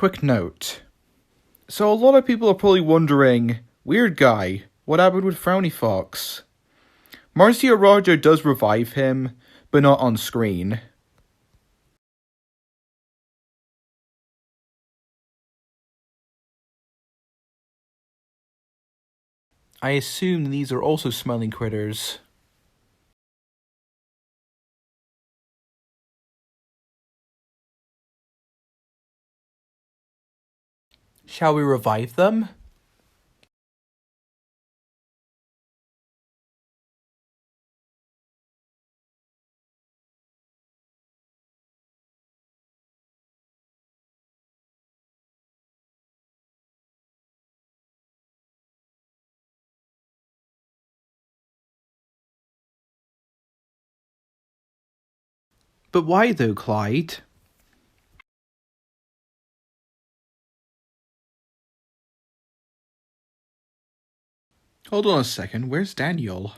quick note. So a lot of people are probably wondering, weird guy, what happened with Frowny Fox? Marcia Roger does revive him, but not on screen. I assume these are also smelling critters. Shall we revive them? But why though, Clyde? Hold on a second, where's Daniel?